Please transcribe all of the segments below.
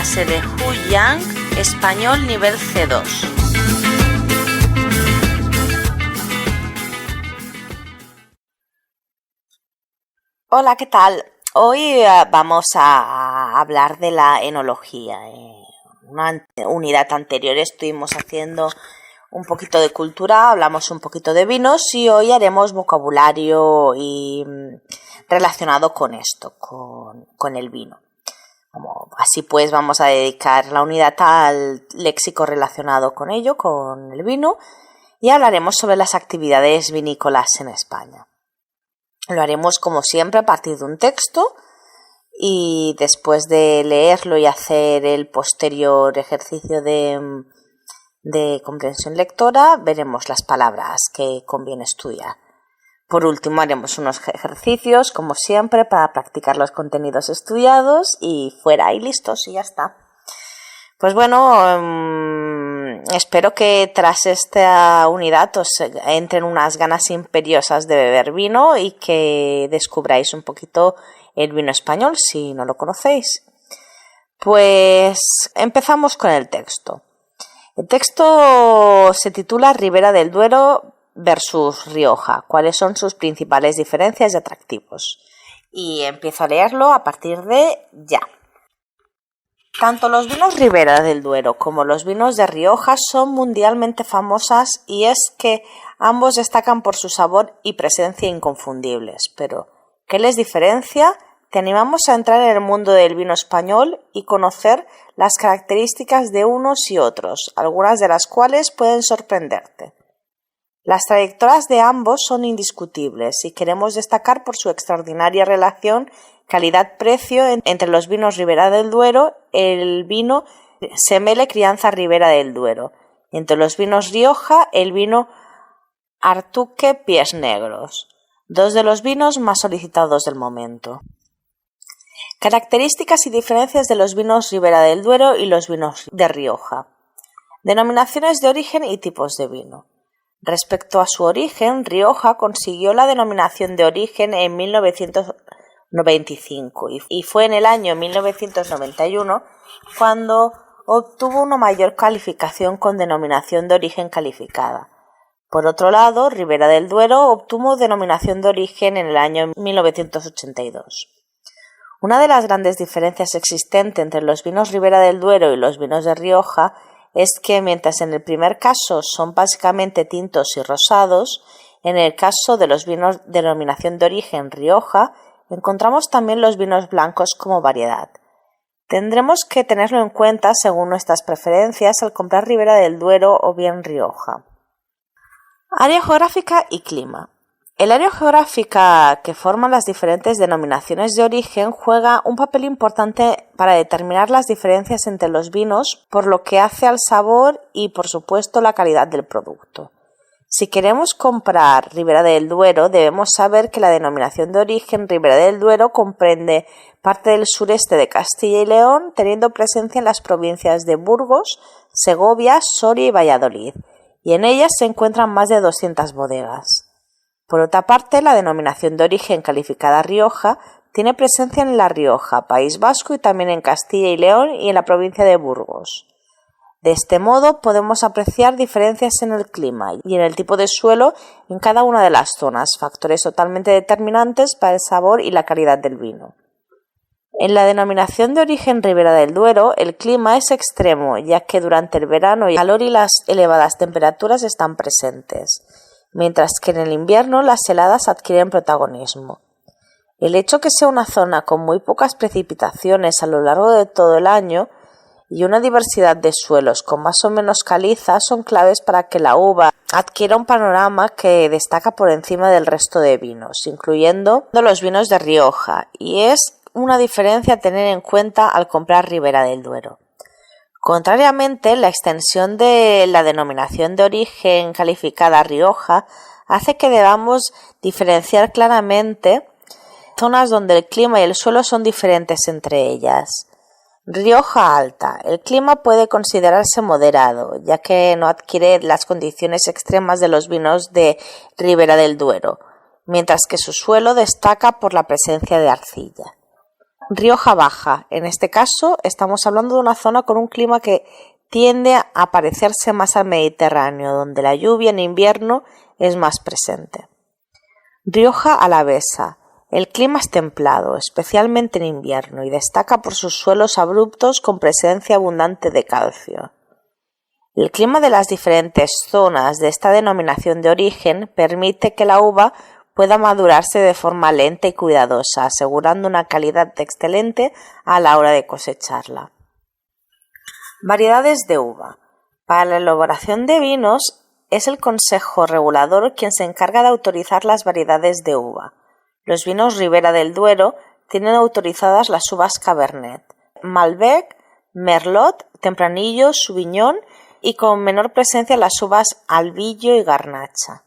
clase de Huyang Español nivel C2. Hola, ¿qué tal? Hoy vamos a hablar de la enología. En una unidad anterior estuvimos haciendo un poquito de cultura, hablamos un poquito de vinos y hoy haremos vocabulario relacionado con esto, con el vino. Así pues vamos a dedicar la unidad al léxico relacionado con ello, con el vino, y hablaremos sobre las actividades vinícolas en España. Lo haremos como siempre a partir de un texto y después de leerlo y hacer el posterior ejercicio de comprensión lectora, veremos las palabras que conviene estudiar. Por último, haremos unos ejercicios, como siempre, para practicar los contenidos estudiados y fuera y listos y ya está. Pues bueno, espero que tras esta unidad os entren unas ganas imperiosas de beber vino y que descubráis un poquito el vino español si no lo conocéis. Pues empezamos con el texto. El texto se titula Ribera del Duero versus Rioja. ¿Cuáles son sus principales diferencias y atractivos? Y empiezo a leerlo a partir de ya. Tanto los vinos Ribera del Duero como los vinos de Rioja son mundialmente famosas y es que ambos destacan por su sabor y presencia inconfundibles. Pero, ¿qué les diferencia? Te animamos a entrar en el mundo del vino español y conocer las características de unos y otros, algunas de las cuales pueden sorprenderte. Las trayectorias de ambos son indiscutibles y queremos destacar por su extraordinaria relación calidad-precio entre los vinos Ribera del Duero, el vino Semele Crianza Ribera del Duero, y entre los vinos Rioja, el vino Artuque Pies Negros, dos de los vinos más solicitados del momento. Características y diferencias de los vinos Ribera del Duero y los vinos de Rioja. Denominaciones de origen y tipos de vino. Respecto a su origen, Rioja consiguió la denominación de origen en 1995 y fue en el año 1991 cuando obtuvo una mayor calificación con denominación de origen calificada. Por otro lado, Ribera del Duero obtuvo denominación de origen en el año 1982. Una de las grandes diferencias existentes entre los vinos Ribera del Duero y los vinos de Rioja es que mientras en el primer caso son básicamente tintos y rosados, en el caso de los vinos de denominación de origen Rioja, encontramos también los vinos blancos como variedad. Tendremos que tenerlo en cuenta según nuestras preferencias al comprar Ribera del Duero o bien Rioja. Área geográfica y clima. El área geográfica que forman las diferentes denominaciones de origen juega un papel importante para determinar las diferencias entre los vinos por lo que hace al sabor y, por supuesto, la calidad del producto. Si queremos comprar Ribera del Duero, debemos saber que la denominación de origen Ribera del Duero comprende parte del sureste de Castilla y León, teniendo presencia en las provincias de Burgos, Segovia, Soria y Valladolid, y en ellas se encuentran más de 200 bodegas. Por otra parte, la denominación de origen calificada Rioja tiene presencia en La Rioja, País Vasco y también en Castilla y León y en la provincia de Burgos. De este modo podemos apreciar diferencias en el clima y en el tipo de suelo en cada una de las zonas, factores totalmente determinantes para el sabor y la calidad del vino. En la denominación de origen Ribera del Duero, el clima es extremo, ya que durante el verano el calor y las elevadas temperaturas están presentes, mientras que en el invierno las heladas adquieren protagonismo. El hecho que sea una zona con muy pocas precipitaciones a lo largo de todo el año y una diversidad de suelos con más o menos caliza son claves para que la uva adquiera un panorama que destaca por encima del resto de vinos, incluyendo los vinos de Rioja, y es una diferencia a tener en cuenta al comprar Ribera del Duero. Contrariamente, la extensión de la denominación de origen calificada Rioja hace que debamos diferenciar claramente zonas donde el clima y el suelo son diferentes entre ellas. Rioja Alta. El clima puede considerarse moderado, ya que no adquiere las condiciones extremas de los vinos de Ribera del Duero, mientras que su suelo destaca por la presencia de arcilla. Rioja Baja. En este caso estamos hablando de una zona con un clima que tiende a parecerse más al Mediterráneo, donde la lluvia en invierno es más presente. Rioja Alavesa. El clima es templado, especialmente en invierno, y destaca por sus suelos abruptos con presencia abundante de calcio. El clima de las diferentes zonas de esta denominación de origen permite que la uva pueda madurarse de forma lenta y cuidadosa, asegurando una calidad excelente a la hora de cosecharla. Variedades de uva. Para la elaboración de vinos es el Consejo Regulador quien se encarga de autorizar las variedades de uva. Los vinos Ribera del Duero tienen autorizadas las uvas Cabernet, Malbec, Merlot, Tempranillo, Sauvignon y con menor presencia las uvas Albillo y Garnacha.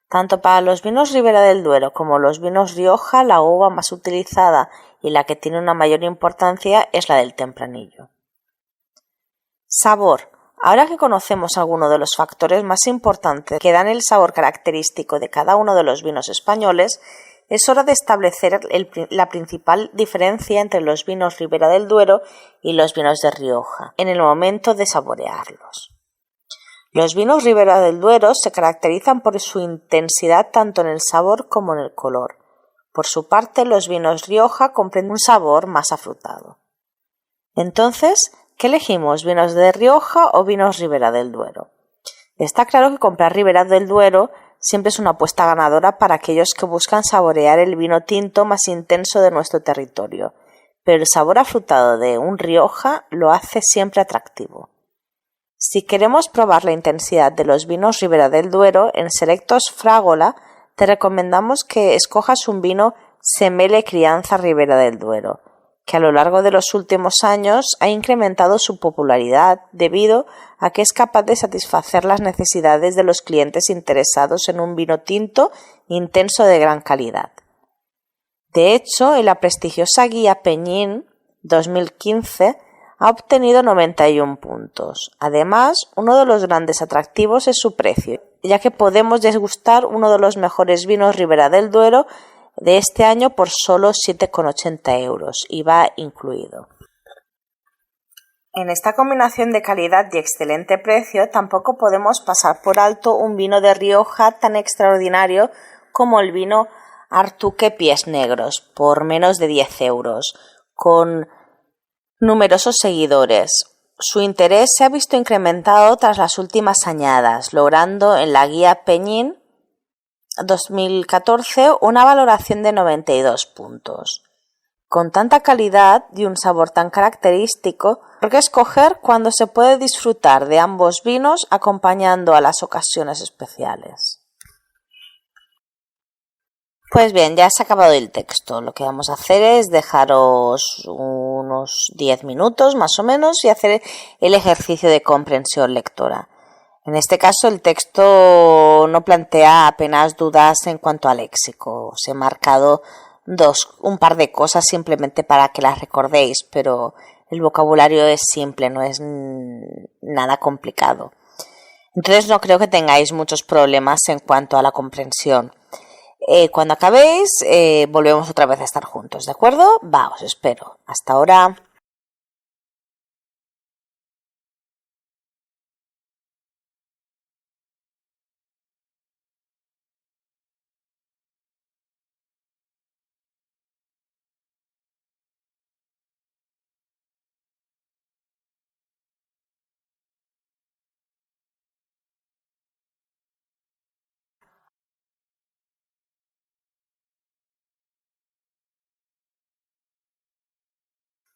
Tanto para los vinos Ribera del Duero como los vinos Rioja, la uva más utilizada y la que tiene una mayor importancia es la del Tempranillo. Sabor. Ahora que conocemos algunos de los factores más importantes que dan el sabor característico de cada uno de los vinos españoles, es hora de establecer la principal diferencia entre los vinos Ribera del Duero y los vinos de Rioja, en el momento de saborearlos. Los vinos Ribera del Duero se caracterizan por su intensidad tanto en el sabor como en el color. Por su parte, los vinos Rioja comprenden un sabor más afrutado. Entonces, ¿qué elegimos? ¿Vinos de Rioja o vinos Ribera del Duero? Está claro que comprar Ribera del Duero siempre es una apuesta ganadora para aquellos que buscan saborear el vino tinto más intenso de nuestro territorio, pero el sabor afrutado de un Rioja lo hace siempre atractivo. Si queremos probar la intensidad de los vinos Ribera del Duero, en Selectos Frágola te recomendamos que escojas un vino Semele Crianza Ribera del Duero, que a lo largo de los últimos años ha incrementado su popularidad debido a que es capaz de satisfacer las necesidades de los clientes interesados en un vino tinto intenso de gran calidad. De hecho, en la prestigiosa guía Peñín 2015 ha obtenido 91 puntos. Además, uno de los grandes atractivos es su precio, ya que podemos degustar uno de los mejores vinos Ribera del Duero de este año por solo 7,80 euros, IVA incluido. En esta combinación de calidad y excelente precio tampoco podemos pasar por alto un vino de Rioja tan extraordinario como el vino Artuque Pies Negros, por menos de 10 euros, con numerosos seguidores. Su interés se ha visto incrementado tras las últimas añadas, logrando en la guía Peñín 2014 una valoración de 92 puntos. Con tanta calidad y un sabor tan característico, ¿por qué escoger cuando se puede disfrutar de ambos vinos acompañando a las ocasiones especiales? Pues bien, ya se ha acabado el texto. Lo que vamos a hacer es dejaros unos 10 minutos más o menos y hacer el ejercicio de comprensión lectora. En este caso, el texto no plantea apenas dudas en cuanto al léxico. Os he marcado un par de cosas simplemente para que las recordéis, pero el vocabulario es simple, no es nada complicado. Entonces no creo que tengáis muchos problemas en cuanto a la comprensión. Cuando acabéis, volvemos otra vez a estar juntos, ¿de acuerdo? Os espero. Hasta ahora.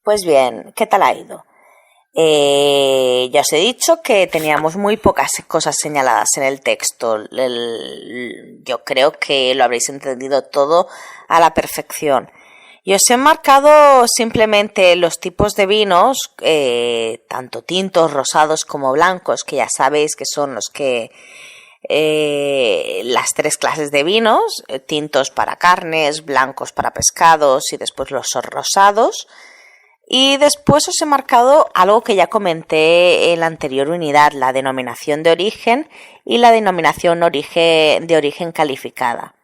Pues bien, ¿qué tal ha ido? Ya os he dicho que teníamos muy pocas cosas señaladas en el texto. Yo creo que lo habréis entendido todo a la perfección. Y os he marcado simplemente los tipos de vinos, tanto tintos, rosados como blancos, que ya sabéis que son los que las tres clases de vinos, tintos para carnes, blancos para pescados y después los rosados. Y después os he marcado algo que ya comenté en la anterior unidad, la denominación de origen y la denominación de origen calificada.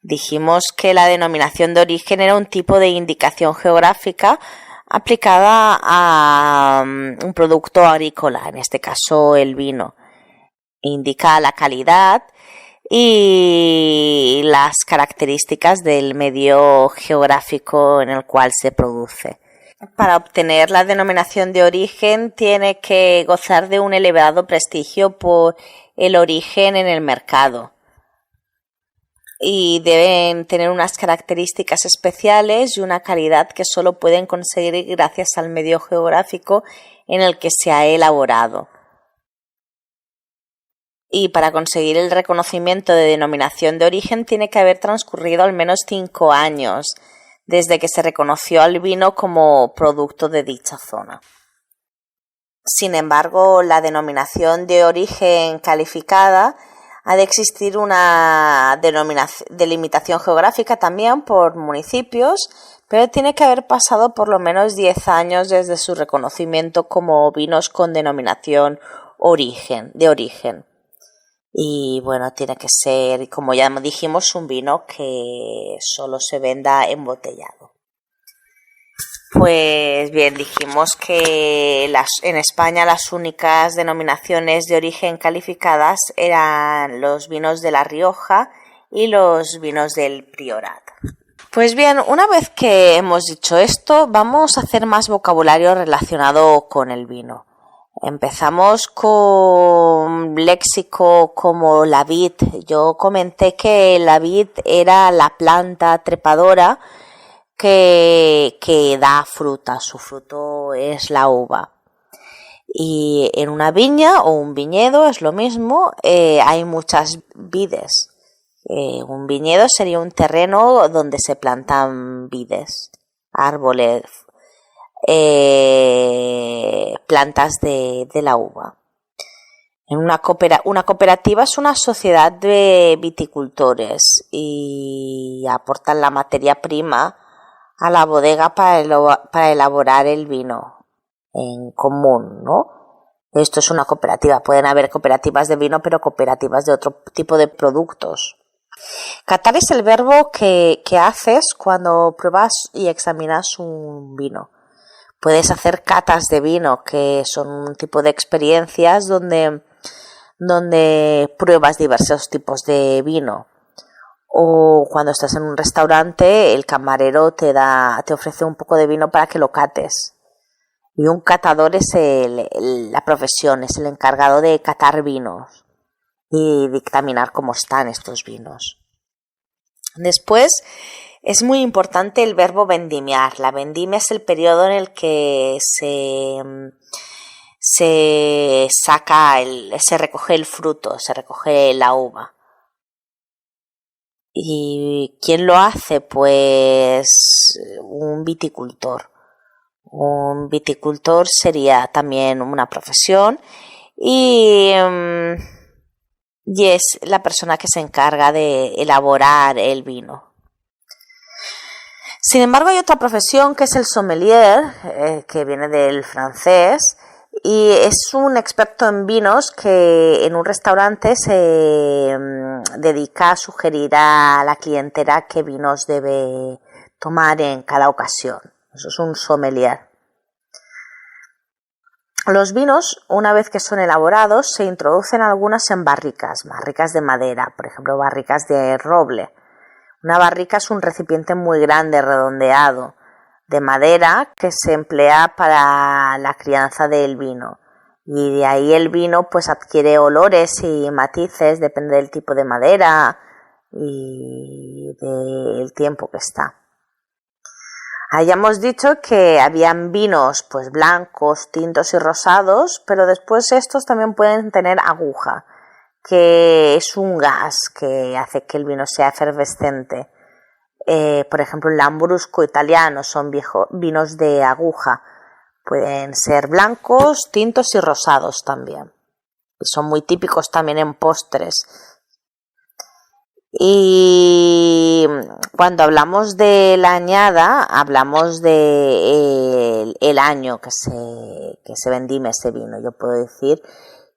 Dijimos que la denominación de origen era un tipo de indicación geográfica aplicada a un producto agrícola, en este caso el vino. Indica la calidad y las características del medio geográfico en el cual se produce. Para obtener la denominación de origen tiene que gozar de un elevado prestigio por el origen en el mercado y deben tener unas características especiales y una calidad que solo pueden conseguir gracias al medio geográfico en el que se ha elaborado. Y para conseguir el reconocimiento de denominación de origen tiene que haber transcurrido al menos 5 años desde que se reconoció al vino como producto de dicha zona. Sin embargo, la denominación de origen calificada ha de existir una delimitación geográfica también por municipios, pero tiene que haber pasado por lo menos 10 años desde su reconocimiento como vinos con denominación de origen. Y bueno, tiene que ser, como ya dijimos, un vino que solo se venda embotellado. Pues bien, dijimos que en España las únicas denominaciones de origen calificadas eran los vinos de La Rioja y los vinos del Priorat. Pues bien, una vez que hemos dicho esto, vamos a hacer más vocabulario relacionado con el vino. Empezamos con léxico como la vid. Yo comenté que la vid era la planta trepadora que da fruta. Su fruto es la uva. Y en una viña o un viñedo es lo mismo, hay muchas vides. Un viñedo sería un terreno donde se plantan vides, árboles, plantas de la uva. Una cooperativa es una sociedad de viticultores y aportan la materia prima a la bodega para elaborar el vino en común, ¿no? Esto es una cooperativa. Pueden haber cooperativas de vino, pero cooperativas de otro tipo de productos. Catar es el verbo que haces cuando pruebas y examinas un vino. Puedes hacer catas de vino, que son un tipo de experiencias donde pruebas diversos tipos de vino. O cuando estás en un restaurante, el camarero te ofrece un poco de vino para que lo cates. Y un catador es la profesión, es el encargado de catar vinos y dictaminar cómo están estos vinos. Después, es muy importante el verbo vendimiar. La vendimia es el periodo en el que se recoge el fruto, se recoge la uva. ¿Y quién lo hace? Pues un viticultor. Un viticultor sería también una profesión y es la persona que se encarga de elaborar el vino. Sin embargo, hay otra profesión que es el sommelier, que viene del francés, y es un experto en vinos que en un restaurante se dedica a sugerir a la clientela qué vinos debe tomar en cada ocasión. Eso es un sommelier. Los vinos, una vez que son elaborados, se introducen algunas en barricas de madera, por ejemplo, barricas de roble. Una barrica es un recipiente muy grande, redondeado, de madera que se emplea para la crianza del vino. Y de ahí el vino pues adquiere olores y matices, depende del tipo de madera y del tiempo que está. Hayamos dicho que habían vinos pues blancos, tintos y rosados, pero después estos también pueden tener aguja, que es un gas que hace que el vino sea efervescente. Por ejemplo, el Lambrusco italiano son vinos de aguja. Pueden ser blancos, tintos y rosados también. Y son muy típicos también en postres. Y cuando hablamos de la añada, hablamos de el año que se vendime ese vino. Yo puedo decir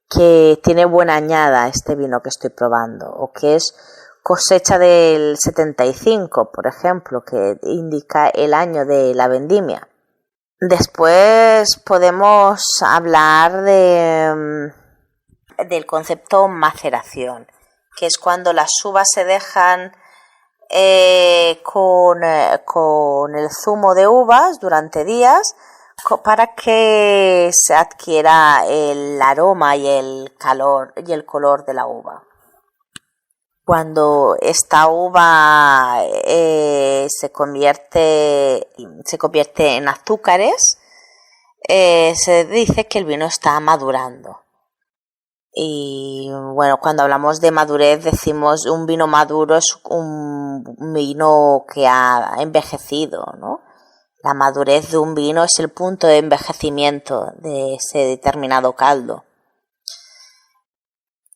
que tiene buena añada este vino que estoy probando, o que es cosecha del 75, por ejemplo, que indica el año de la vendimia. Después podemos hablar del concepto maceración, que es cuando las uvas se dejan con el zumo de uvas durante días para que se adquiera el aroma y el color de la uva. Cuando esta uva se convierte en azúcares, se dice que el vino está madurando. Y bueno, cuando hablamos de madurez decimos un vino maduro es un vino que ha envejecido, ¿no? La madurez de un vino es el punto de envejecimiento de ese determinado caldo.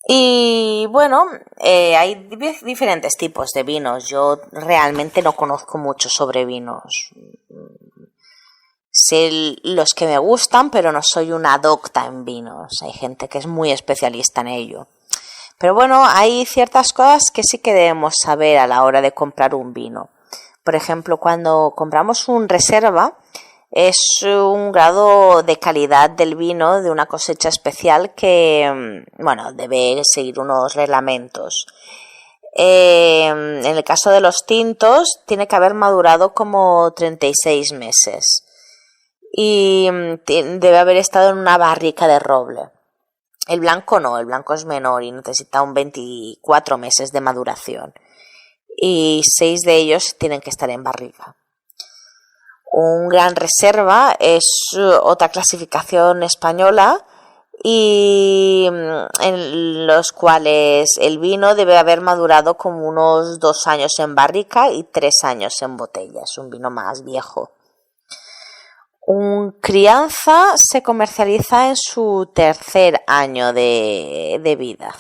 Y bueno, hay diferentes tipos de vinos. Yo realmente no conozco mucho sobre vinos. Sé los que me gustan, pero no soy una docta en vinos. Hay gente que es muy especialista en ello. Pero bueno, hay ciertas cosas que sí que debemos saber a la hora de comprar un vino. Por ejemplo, cuando compramos un reserva, es un grado de calidad del vino de una cosecha especial que, bueno, debe seguir unos reglamentos. En el caso de los tintos, tiene que haber madurado como 36 meses y debe haber estado en una barrica de roble. El blanco no, el blanco es menor y necesita un 24 meses de maduración y 6 de ellos tienen que estar en barrica. Un gran reserva es otra clasificación española y en los cuales el vino debe haber madurado como unos 2 años en barrica y 3 años en botella. Es un vino más viejo. Un crianza se comercializa en su tercer año de vida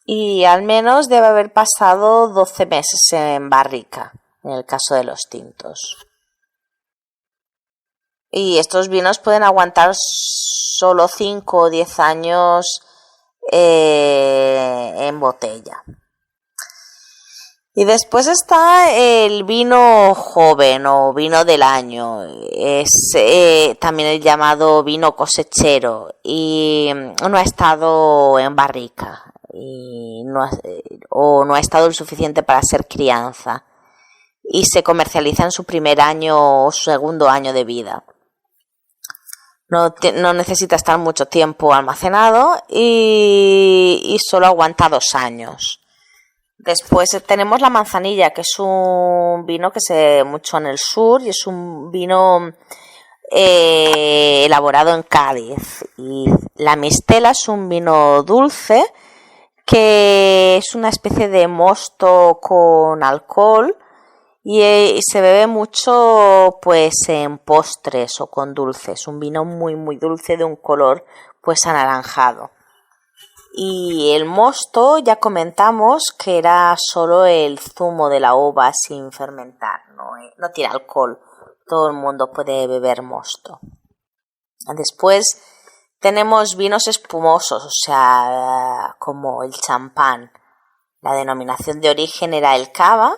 y al menos debe haber pasado 12 meses en barrica en el caso de los tintos. Y estos vinos pueden aguantar solo 5 o 10 años en botella. Y después está el vino joven o vino del año. Es también el llamado vino cosechero y no ha estado en barrica y no ha estado lo suficiente para ser crianza. Y se comercializa en su primer año o segundo año de vida. No necesita estar mucho tiempo almacenado y solo aguanta 2 años. Después tenemos la manzanilla, que es un vino que se ve mucho en el sur y es un vino elaborado en Cádiz. Y la mistela es un vino dulce que es una especie de mosto con alcohol y se bebe mucho pues en postres o con dulces. Un vino muy muy dulce de un color pues anaranjado. Y el mosto ya comentamos que era solo el zumo de la uva sin fermentar, no tiene alcohol. Todo el mundo puede beber mosto. Después tenemos vinos espumosos, o sea, como el champán. La denominación de origen era el cava.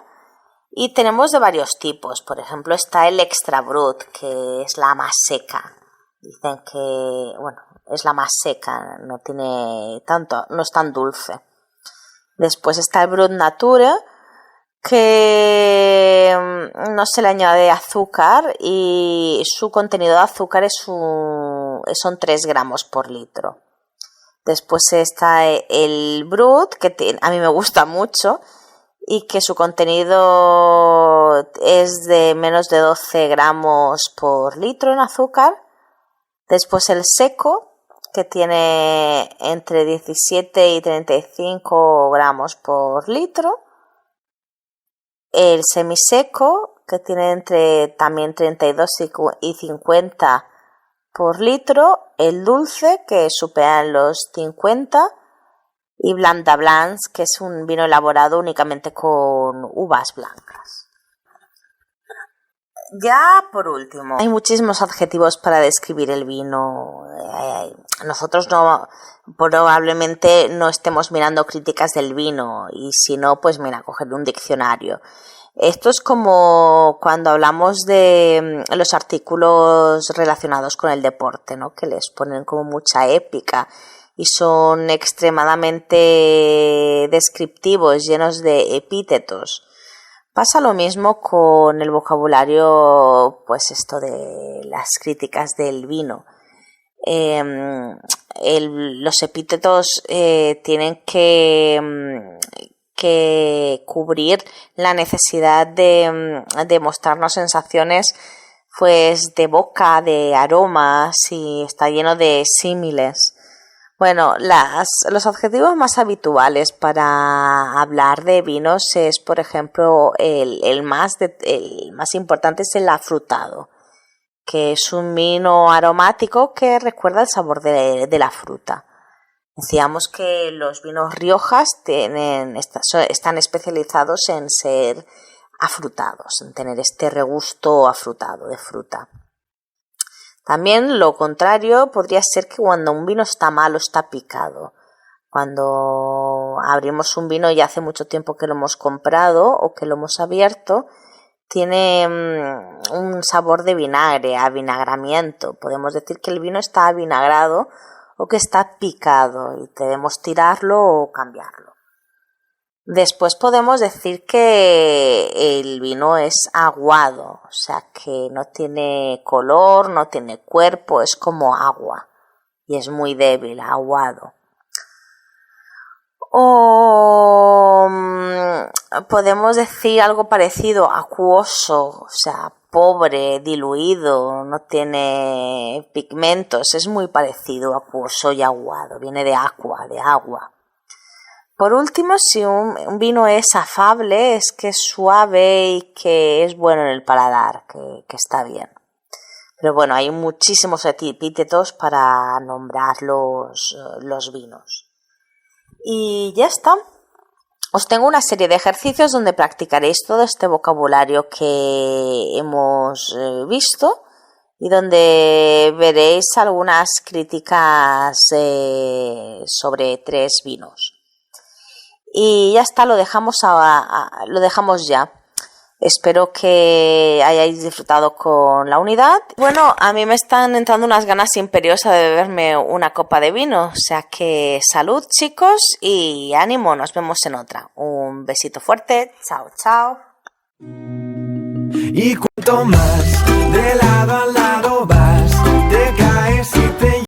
Y tenemos de varios tipos. Por ejemplo, está el extra brut, que es la más seca. Dicen que, bueno, es la más seca, no es tan dulce. Después está el brut nature, que no se le añade azúcar y su contenido de azúcar son 3 gramos por litro. Después está el brut, que a mí me gusta mucho, y que su contenido es de menos de 12 gramos por litro en azúcar. Después el seco, que tiene entre 17 y 35 gramos por litro. El semiseco, que tiene entre también 32 y 50 por litro. El dulce, que supera los 50. Y Blanc de Blancs, que es un vino elaborado únicamente con uvas blancas. Ya por último, hay muchísimos adjetivos para describir el vino. nosotros probablemente no estemos mirando críticas del vino, y si no, pues mira, coger un diccionario. Esto es como cuando hablamos de los artículos relacionados con el deporte, ¿no? Que les ponen como mucha épica y son extremadamente descriptivos, llenos de epítetos. Pasa lo mismo con el vocabulario, pues esto de las críticas del vino. Los epítetos tienen que cubrir la necesidad de mostrarnos sensaciones, pues de boca, de aromas, y está lleno de símiles. Bueno, los adjetivos más habituales para hablar de vinos es, por ejemplo, el más importante es el afrutado, que es un vino aromático que recuerda el sabor de la fruta. Decíamos que los vinos Riojas están especializados en ser afrutados, en tener este regusto afrutado de fruta. También lo contrario podría ser que cuando un vino está malo, está picado. Cuando abrimos un vino y hace mucho tiempo que lo hemos comprado o que lo hemos abierto, tiene un sabor de vinagre, avinagramiento. Podemos decir que el vino está avinagrado o que está picado y debemos tirarlo o cambiarlo. Después podemos decir que el vino es aguado, o sea que no tiene color, no tiene cuerpo, es como agua y es muy débil, aguado. O podemos decir algo parecido, acuoso, o sea, pobre, diluido, no tiene pigmentos, es muy parecido, acuoso y aguado, viene de aqua, de agua. Por último, si un vino es afable, es que es suave y que es bueno en el paladar, que está bien. Pero bueno, hay muchísimos epítetos para nombrar los vinos. Y ya está. Os tengo una serie de ejercicios donde practicaréis todo este vocabulario que hemos visto y donde veréis algunas críticas sobre 3 vinos. Y ya está, lo dejamos ya. Espero que hayáis disfrutado con la unidad. Bueno, a mí me están entrando unas ganas imperiosas de beberme una copa de vino. O sea que salud, chicos, y ánimo, nos vemos en otra. Un besito fuerte, chao, chao. Y cuanto más de lado a lado vas, te caes y te